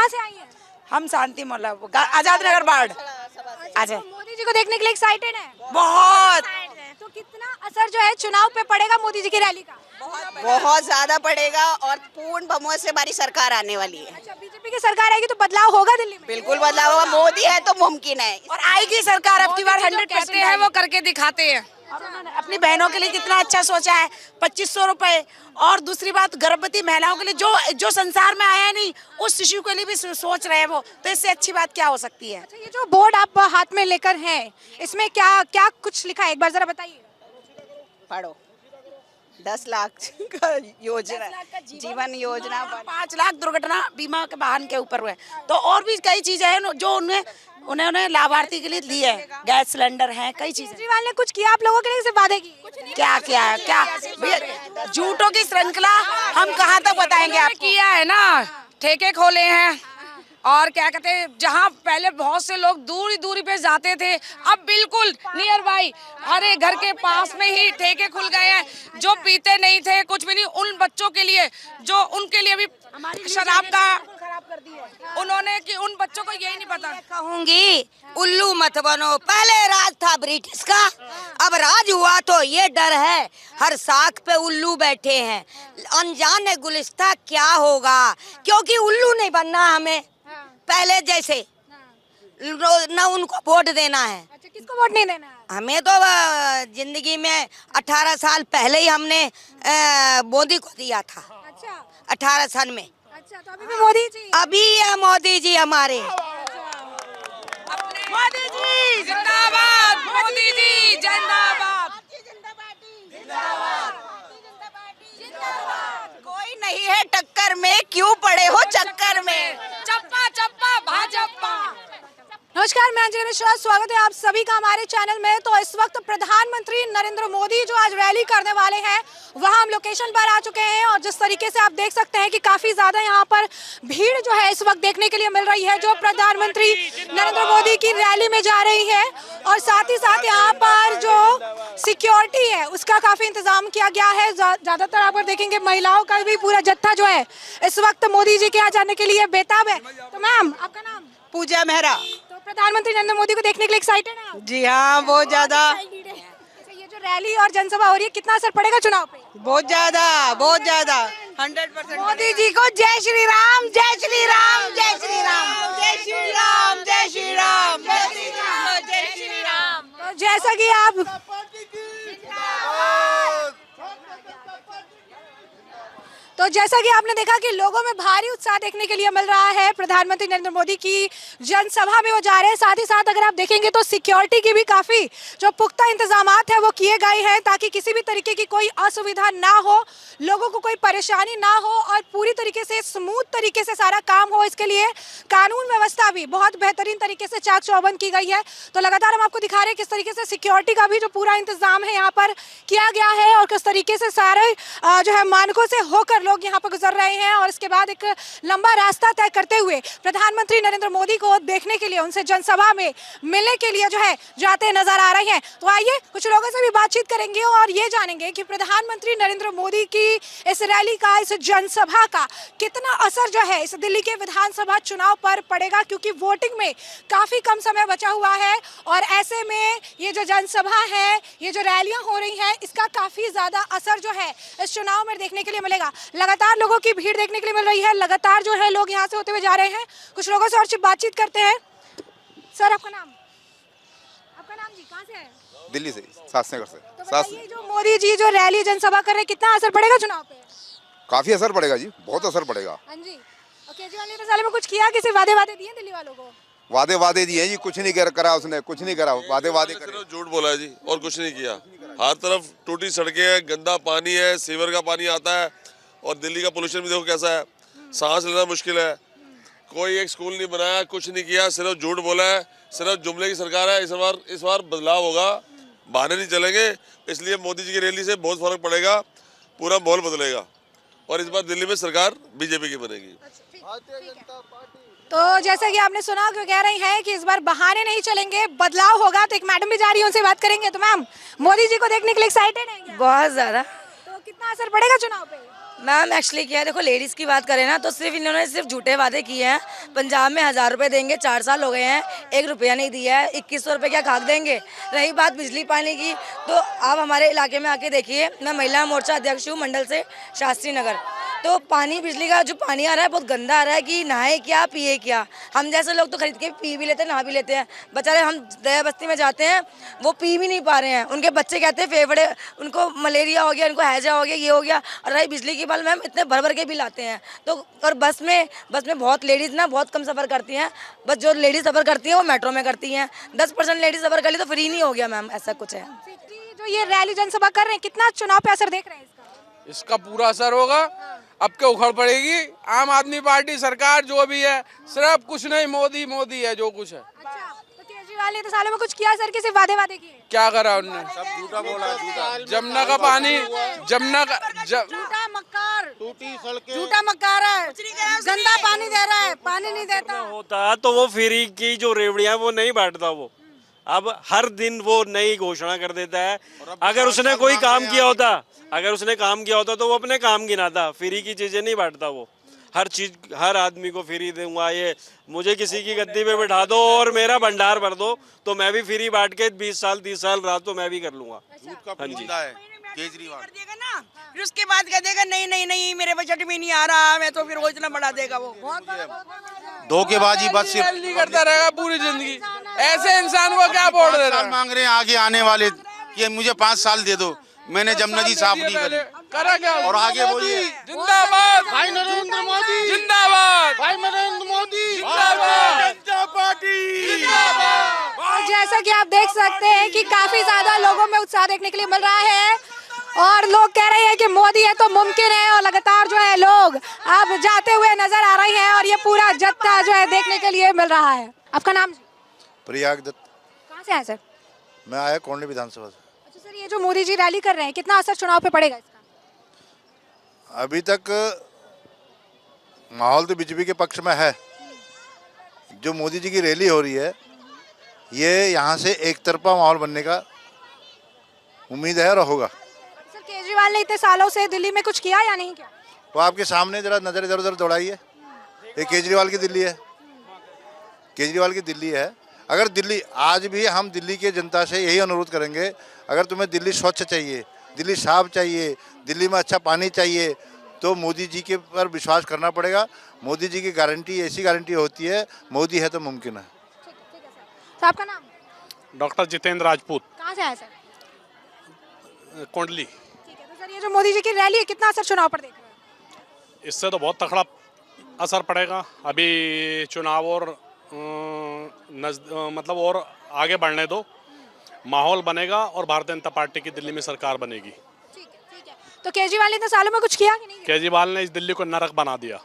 कहाँ से आई हैं? हम शांति मोहल्ला आजाद नगर वार्ड। अच्छा, मोदी जी को देखने के लिए एक्साइटेड है? बहुत तो कितना असर जो है चुनाव पे पड़ेगा मोदी जी की रैली का? बहुत ज्यादा पड़ेगा और पूर्ण बहुमत से हमारी सरकार आने वाली है। अच्छा, बीजेपी की सरकार आएगी तो बदलाव होगा दिल्ली में? बिल्कुल बदलाव होगा, मोदी है तो मुमकिन है। और आएगी सरकार अब की बार 100% है वो करके दिखाते हैं। और उन्होंने अपनी बहनों के लिए कितना अच्छा सोचा है, 2500 रुपए। और दूसरी बात, गर्भवती महिलाओं के लिए जो संसार में आया नहीं, उस शिशु के लिए भी सोच रहे हैं वो, तो इससे अच्छी बात क्या हो सकती है। अच्छा, ये जो बोर्ड आप हाथ में लेकर हैं, इसमें क्या क्या कुछ लिखा है, एक बार जरा बताइए। पढ़ो, 10 लाख का योजना, जीवन योजना, 5 लाख दुर्घटना बीमा के वाहन के ऊपर हुए। तो और भी कई चीजें हैं जो उन्होंने लाभार्थी के लिए दी है, गैस सिलेंडर है, कई चीजें। केजरीवाल ने कुछ किया आप लोगों के लिए, सिर्फ वादे किए? क्या झूठों की श्रृंखला, हम कहाँ तक बताएंगे आपको। किया है ना, ठेके खोले हैं और क्या कहते हैं, जहाँ पहले बहुत से लोग दूरी दूरी पे जाते थे, अब बिल्कुल नियर बाई हर घर के पास में ही ठेके खुल गए हैं। जो पीते नहीं थे, कुछ भी नहीं, उन बच्चों के लिए जो उनके लिए भी शराब का उन्होंने कि उन बच्चों को यही नहीं पता। कहूंगी उल्लू मत बनो, पहले राज था ब्रिटिश का, अब राज हुआ तो ये डर है, हर साख पे उल्लू बैठे हैं, अनजाने गुलिस्ता क्या होगा, क्योंकि उल्लू नहीं बनना हमें पहले जैसे, न उनको वोट देना है। अच्छा, किसको वोट नहीं देना है? हमें तो जिंदगी में 18 साल पहले ही हमने मोदी को दिया था। अच्छा 18 साल में। अच्छा, तो अभी भी मोदी जी? अभी है मोदी जी हमारे। मोदी जी जिंदाबाद, मोदी जी जिंदाबाद। कोई नहीं है टक्कर में, क्यों पड़े हो चक्कर में। चप्पा चप्पा भाजपा। नमस्कार, मैं अंजलि मिश्रा, स्वागत है आप सभी का हमारे चैनल में। तो इस वक्त प्रधानमंत्री नरेंद्र मोदी जो आज रैली करने वाले हैं, वहां हम लोकेशन पर आ चुके हैं और जिस तरीके से आप देख सकते हैं कि काफी ज्यादा यहां पर भीड़ जो है इस वक्त देखने के लिए मिल रही है, जो प्रधानमंत्री नरेंद्र मोदी की रैली में जा रही है। और साथ ही साथ यहाँ पर जो सिक्योरिटी है उसका काफी इंतजाम किया गया है। ज्यादातर आप देखेंगे महिलाओं का भी पूरा जत्था जो है इस वक्त मोदी जी के यहाँ जाने के लिए बेताब है। तो मैम, आपका नाम? पूजा मेहरा। तो प्रधानमंत्री नरेंद्र मोदी को देखने के लिए एक्साइटेड हैं आप? जी हाँ, बहुत ज्यादा। अच्छा, ये जो रैली और जनसभा हो रही है, कितना असर पड़ेगा चुनाव पे? बहुत ज्यादा, बहुत ज्यादा, 100%। मोदी जी को जय श्री राम, जय श्री राम, जय श्री राम, जय श्री राम, जय श्री राम, जय श्री राम, जय श्री राम। तो जैसा कि आप तो जैसा कि आपने देखा कि लोगों में भारी उत्साह देखने के लिए मिल रहा है। प्रधानमंत्री नरेंद्र मोदी की जनसभा में वो जा रहे हैं। साथ ही साथ अगर आप देखेंगे तो सिक्योरिटी की भी काफी जो पुख्ता इंतजामात है वो किए गए हैं, ताकि किसी भी तरीके की कोई असुविधा ना हो, लोगों को कोई परेशानी ना हो और पूरी तरीके से स्मूथ तरीके से सारा काम हो। इसके लिए कानून व्यवस्था भी बहुत बेहतरीन तरीके से चाक चौबंद की गई है। तो लगातार हम आपको दिखा रहे हैं किस तरीके से सिक्योरिटी का भी जो पूरा इंतजाम है यहाँ पर किया गया है और किस तरीके से सारे जो है मानकों से होकर लोग यहाँ पर गुजर रहे हैं। और इसके बाद एक लंबा रास्ता तय करते हुए प्रधानमंत्री नरेंद्र मोदी को देखने के लिए, उनसे जनसभा में मिलने के लिए जो है जाते नजर आ रहे हैं। तो आइए कुछ लोगों से भी बातचीत करेंगे और ये जानेंगे कि प्रधानमंत्री नरेंद्र मोदी की इस रैली का, इस जनसभा का कितना असर जो है इस दिल्ली के विधानसभा चुनाव पर पड़ेगा, क्योंकि वोटिंग में काफी कम समय बचा हुआ है। और ऐसे में ये जो जनसभा है, ये जो रैलियां हो रही हैं, इसका काफी ज्यादा असर जो है इस चुनाव में देखने के लिए मिलेगा। लगातार लोगों की भीड़ देखने के लिए मिल रही है, लगातार जो है लोग यहाँ से होते हुए जा रहे हैं। कुछ लोगों से और बातचीत करते हैं। सर, आपका नाम? आपका नाम जी? कहाँ से है? दिल्ली से, शास्त्री से। तो बताइए, जो मोदी जी जो रैली जनसभा कर रहे हैं, कितना असर पड़ेगा चुनाव पे? काफी असर पड़ेगा जी, बहुत असर पड़ेगा। हाँ जी। और केजरीवाल ने 2 साल में कुछ किया? किसी वादे दिए दिल्ली वालों को? वादे दिए जी, कुछ नहीं करा उसने, कुछ नहीं करा। वादे करे, झूठ बोला है जी, और कुछ नहीं किया। हर तरफ टूटी सड़कें हैं, गंदा पानी है, सीवर का पानी आता है और दिल्ली का पोल्यूशन भी देखो कैसा है, सांस लेना मुश्किल है। कोई एक स्कूल नहीं बनाया, कुछ नहीं किया, सिर्फ झूठ बोला है, सिर्फ जुमले की सरकार है। इस बार बदलाव होगा, बहाने नहीं चलेंगे। इसलिए मोदी जी की रैली से बहुत फर्क पड़ेगा, पूरा माहौल बदलेगा और इस बार दिल्ली में सरकार बीजेपी की बनेगी। तो जैसा कि आपने सुना कि कह रही हैं कि इस बार बहाने नहीं चलेंगे, बदलाव होगा। तो एक मैडम भी जा रही है, उनसे बात करेंगे। तो मैम, मोदी जी को देखने के लिए एक्साइटेड हैं क्या? बहुत ज्यादा। तो कितना असर पड़ेगा चुनाव पे? मैम एक्चुअली क्या है, देखो लेडीज़ की बात करें ना तो सिर्फ इन्होंने सिर्फ झूठे वादे किए हैं। पंजाब में 1000 रुपये देंगे, 4 साल हो गए हैं, 1 रुपया नहीं दिया है। 2100 रुपये क्या खाक देंगे। रही बात बिजली पानी की, तो आप हमारे इलाके में आके देखिए, मैं महिला मोर्चा अध्यक्ष हूँ मंडल से, शास्त्री नगर। तो पानी बिजली का जो पानी आ रहा है बहुत गंदा आ रहा है कि नहाए क्या पिए क्या। हम जैसे लोग तो खरीद के पी भी लेते हैं, नहा भी लेते हैं। बेचारे हम दया बस्ती में जाते हैं, वो पी भी नहीं पा रहे हैं। उनके बच्चे कहते हैं फेफड़े, उनको मलेरिया हो गया, उनको हैजा हो गया, ये हो गया। और रही बिजली की बात, मैम इतने भर भर के बिल आते हैं। तो और बस में बहुत लेडीज़ ना बहुत कम सफ़र करती हैं। बस जो लेडीज़ सफ़र करती हैं वो मेट्रो में करती हैं। 10% लेडीज़ सफ़र कर ली तो फ्री नहीं हो गया मैम, ऐसा कुछ है। जो ये रैली जनसभा कर रहे हैं, कितना चुनाव पे असर देख रहे हैं इसका? इसका पूरा असर होगा। अब क्या उखड़ पड़ेगी। आम आदमी पार्टी सरकार जो भी है, सिर्फ कुछ नहीं, मोदी मोदी है जो कुछ है। अच्छा, तो केजरीवाल ने तो सालों में कुछ किया सर, किसी वादे किए? क्या करा उनने? सब झूठा बोला। जमुना का पानी, जमुना का झूठा मक्कार, झूठा मक्कार है, गंदा पानी दे रहा है, पानी नहीं देता। होता तो वो फ्री की जो रेवड़ियां वो नहीं बांटता वो। अब हर दिन वो नई घोषणा कर देता है। अगर उसने कोई काम किया होता तो वो अपने काम गिनाता। फ्री की चीजें नहीं बांटता वो। हर चीज हर आदमी को फ्री दूंगा, ये मुझे किसी की गद्दी पे बैठा दो और मेरा भंडार भर दो तो मैं भी फ्री बांट के 20 साल 30 साल रात तो मैं भी कर लूंगा। हाँ जी, केजरीवाल कर देगा ना, फिर उसके बाद कह देगा नहीं नहीं नहीं मेरे बजट में नहीं आ रहा, मैं तो फिर वो इतना बढ़ा देगा। वो धोखेबाजी बस सिर्फ नहीं करता रहेगा पूरी जिंदगी। ऐसे इंसान को क्या वोट दे रहा है? मांग रहे हैं आगे आने वाले कि मुझे 5 साल दे दो। मैंने जमुना जी साफ नहीं करी। करा क्या? और आगे बोलिए जिंदाबाद भाई नरेंद्र मोदी, जिंदाबाद भाई नरेंद्र मोदी, जिंदाबाद जनता पार्टी, जिंदाबाद। और जैसा कि आप देख सकते हैं कि काफी ज्यादा लोगों में उत्साह देखने के लिए मिल रहा है और लोग कह रहे हैं कि मोदी है तो मुमकिन है। और लगातार जो है लोग अब जाते हुए नजर आ रहे हैं और ये पूरा जत्था जो है देखने के लिए मिल रहा है। आपका नाम? प्रयाग दत्त। कहाँ से आए सर? मैं आया कोंडली विधानसभा से। अच्छा सर, ये जो मोदी जी रैली कर रहे हैं, कितना असर चुनाव पे पड़ेगा इसका? अभी तक माहौल तो बीजेपी के पक्ष में है। जो मोदी जी की रैली हो रही है, ये यहाँ से एक तरफा माहौल बनने का उम्मीद है और होगा। सर केजरीवाल ने इतने सालों से दिल्ली में कुछ किया या नहीं किया? तो आपके सामने जरा नजर इधर उधर दौड़ाइए। ये केजरीवाल की दिल्ली है, केजरीवाल की दिल्ली है। अगर दिल्ली, आज भी हम दिल्ली की जनता से यही अनुरोध करेंगे, अगर तुम्हें दिल्ली स्वच्छ चाहिए, दिल्ली साफ चाहिए, दिल्ली में अच्छा पानी चाहिए, तो मोदी जी के पर विश्वास करना पड़ेगा। मोदी जी की गारंटी ऐसी गारंटी होती है, मोदी है तो मुमकिन है। तो आपका नाम? डॉक्टर जितेंद्र राजपूत, कहाँ से आए सर? कोंडली। ठीक है, तो सर ये जो मोदी जी की रैली है, कितना असर चुनाव पर देख रहे हैं? इससे तो बहुत तगड़ा असर पड़ेगा। अभी चुनाव और मतलब और आगे बढ़ने दो, माहौल बनेगा और भारतीय जनता पार्टी की दिल्ली में सरकार बनेगी। ठीक है। तो केजरीवाल ने इतने सालों में कुछ किया कि नहीं? केजरीवाल ने इस दिल्ली को नरक बना दिया,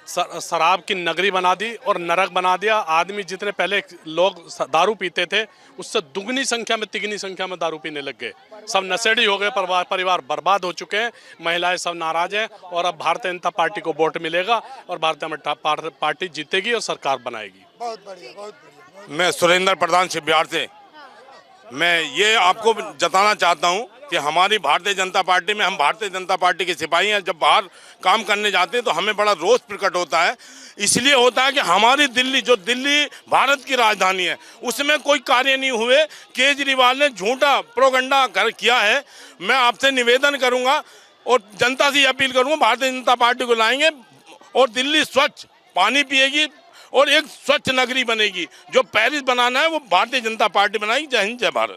शराब की नगरी बना दी और नरक बना दिया। आदमी जितने पहले लोग दारू पीते थे, उससे दुगनी संख्या में तिगनी संख्या में दारू पीने लग गए। सब नशेड़ी हो गए, परिवार बर्बाद हो चुके हैं, महिलाएं सब नाराज हैं। और अब भारतीय जनता पार्टी को वोट मिलेगा और भारतीय जनता पार्टी जीतेगी और सरकार बनाएगी। बहुत बढ़िया। मैं सुरेंद्र प्रधान से बिहार से। मैं ये आपको जताना चाहता हूँ कि हमारी भारतीय जनता पार्टी में, हम भारतीय जनता पार्टी के सिपाही हैं। जब बाहर काम करने जाते हैं तो हमें बड़ा रोष प्रकट होता है। इसलिए होता है कि हमारी दिल्ली, जो दिल्ली भारत की राजधानी है, उसमें कोई कार्य नहीं हुए। केजरीवाल ने झूठा प्रोपगेंडा किया है। मैं आपसे निवेदन करूंगा और जनता से अपील करूंगा, भारतीय जनता पार्टी को लाएंगे और दिल्ली स्वच्छ पानी पिएगी और एक स्वच्छ नगरी बनेगी। जो पेरिस बनाना है वो भारतीय जनता पार्टी बनाएगी। जय हिंद, जय भारत।